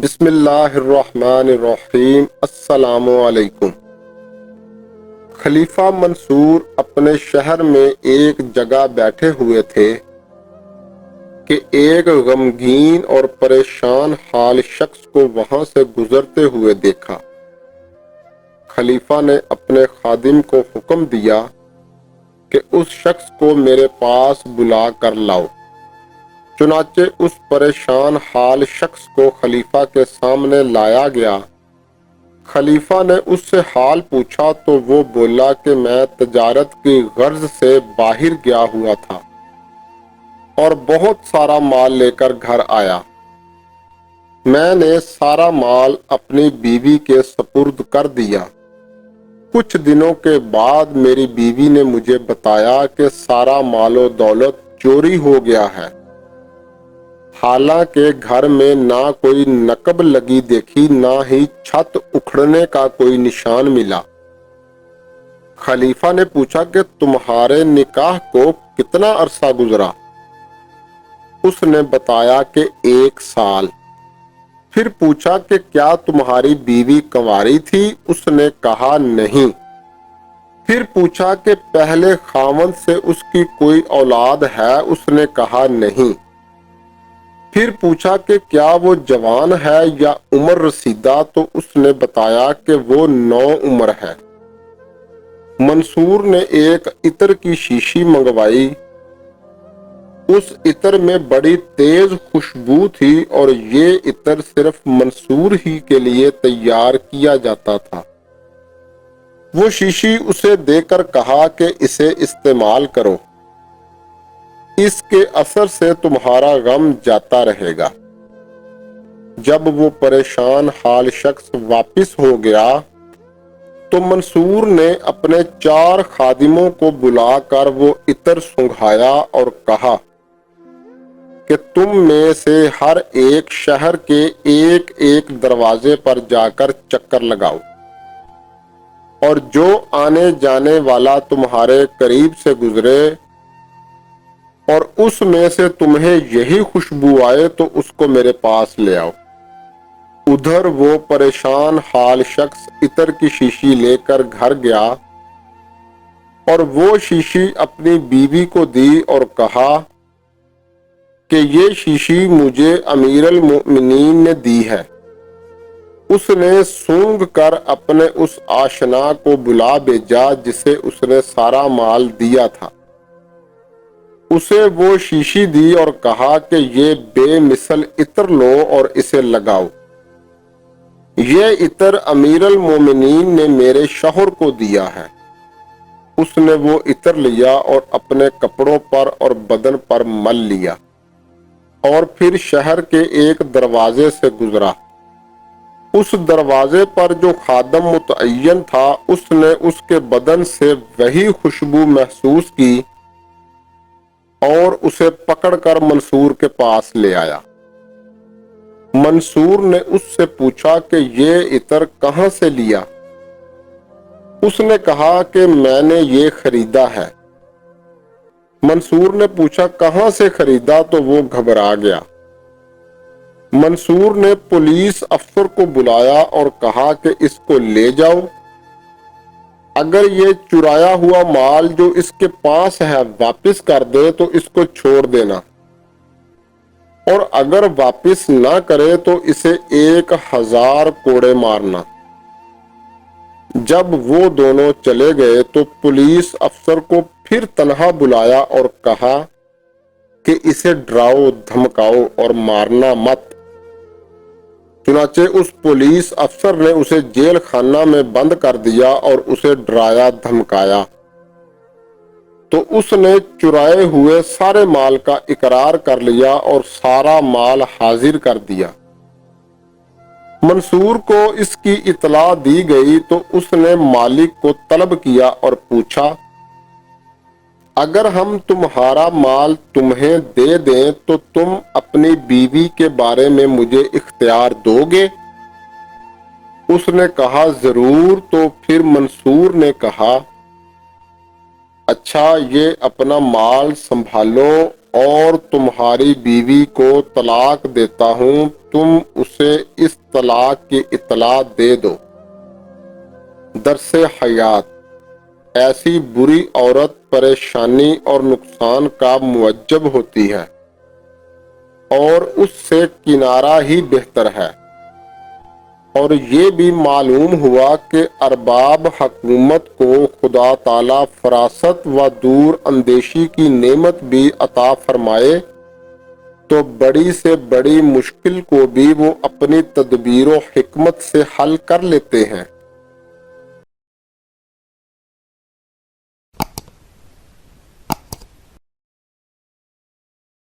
بسم اللہ الرحمن الرحیم۔ السلام علیکم۔ خلیفہ منصور اپنے شہر میں ایک جگہ بیٹھے ہوئے تھے کہ ایک غمگین اور پریشان حال شخص کو وہاں سے گزرتے ہوئے دیکھا۔ خلیفہ نے اپنے خادم کو حکم دیا کہ اس شخص کو میرے پاس بلا کر لاؤ۔ چنانچہ اس پریشان حال شخص کو خلیفہ کے سامنے لایا گیا۔ خلیفہ نے اس سے حال پوچھا تو وہ بولا کہ میں تجارت کی غرض سے باہر گیا ہوا تھا اور بہت سارا مال لے کر گھر آیا۔ میں نے سارا مال اپنی بیوی کے سپرد کر دیا۔ کچھ دنوں کے بعد میری بیوی نے مجھے بتایا کہ سارا مال و دولت چوری ہو گیا ہے، حالانکہ گھر میں نہ کوئی نقب لگی دیکھی نہ ہی چھت اکھڑنے کا کوئی نشان ملا۔ خلیفہ نے پوچھا کہ تمہارے نکاح کو کتنا عرصہ گزرا؟ اس نے بتایا کہ 1 سال۔ پھر پوچھا کہ کیا تمہاری بیوی کنواری تھی؟ اس نے کہا نہیں۔ پھر پوچھا کہ پہلے خاوند سے اس کی کوئی اولاد ہے؟ اس نے کہا نہیں۔ پھر پوچھا کہ کیا وہ جوان ہے یا عمر رسیدہ؟ تو اس نے بتایا کہ وہ نوعمر ہے۔ منصور نے ایک عطر کی شیشی منگوائی۔ اس عطر میں بڑی تیز خوشبو تھی اور یہ عطر صرف منصور ہی کے لیے تیار کیا جاتا تھا۔ وہ شیشی اسے دے کر کہا کہ اسے استعمال کرو، اس کے اثر سے تمہارا غم جاتا رہے گا۔ جب وہ پریشان حال شخص واپس ہو گیا تو منصور نے اپنے 4 خادموں کو بلا کر وہ عطر سنگھایا اور کہا کہ تم میں سے ہر ایک شہر کے ایک ایک دروازے پر جا کر چکر لگاؤ، اور جو آنے جانے والا تمہارے قریب سے گزرے اور اس میں سے تمہیں یہی خوشبو آئے تو اس کو میرے پاس لے آؤ۔ ادھر وہ پریشان حال شخص عطر کی شیشی لے کر گھر گیا اور وہ شیشی اپنی بیوی کو دی اور کہا کہ یہ شیشی مجھے امیر المؤمنین نے دی ہے۔ اس نے سونگھ کر اپنے اس آشنا کو بلا بھیجا جسے اس نے سارا مال دیا تھا۔ اسے وہ شیشی دی اور کہا کہ یہ بے مثل عطر لو اور اسے لگاؤ۔ یہ عطر امیر المومنین نے میرے شوہر کو دیا ہے۔ اس نے وہ عطر لیا اور اپنے کپڑوں پر اور بدن پر مل لیا اور پھر شہر کے ایک دروازے سے گزرا۔ اس دروازے پر جو خادم متعین تھا اس نے اس کے بدن سے وہی خوشبو محسوس کی اور اسے پکڑ کر منصور کے پاس لے آیا۔ منصور نے اس سے پوچھا کہ یہ عطر کہاں سے لیا؟ اس نے کہا کہ میں نے یہ خریدا ہے۔ منصور نے پوچھا کہاں سے خریدا؟ تو وہ گھبرا گیا۔ منصور نے پولیس افسر کو بلایا اور کہا کہ اس کو لے جاؤ، اگر یہ چرایا ہوا مال جو اس کے پاس ہے واپس کر دے تو اس کو چھوڑ دینا، اور اگر واپس نہ کرے تو اسے 1000 کوڑے مارنا۔ جب وہ دونوں چلے گئے تو پولیس افسر کو پھر تنہا بلایا اور کہا کہ اسے ڈراؤ دھمکاؤ اور مارنا مت۔ چنانچہ اس پولیس افسر نے اسے جیل خانہ میں بند کر دیا اور اسے ڈرایا دھمکایا، تو اس نے چرائے ہوئے سارے مال کا اقرار کر لیا اور سارا مال حاضر کر دیا۔ منصور کو اس کی اطلاع دی گئی تو اس نے مالک کو طلب کیا اور پوچھا اگر ہم تمہارا مال تمہیں دے دیں تو تم اپنی بیوی کے بارے میں مجھے اختیار دو گے؟ اس نے کہا ضرور۔ تو پھر منصور نے کہا اچھا، یہ اپنا مال سنبھالو اور تمہاری بیوی کو طلاق دیتا ہوں، تم اسے اس طلاق کی اطلاع دے دو۔ درس حیات: ایسی بری عورت پریشانی اور نقصان کا موجب ہوتی ہے اور اس سے کنارہ ہی بہتر ہے۔ اور یہ بھی معلوم ہوا کہ ارباب حکومت کو خدا تعالیٰ فراست و دور اندیشی کی نعمت بھی عطا فرمائے تو بڑی سے بڑی مشکل کو بھی وہ اپنی تدبیر و حکمت سے حل کر لیتے ہیں۔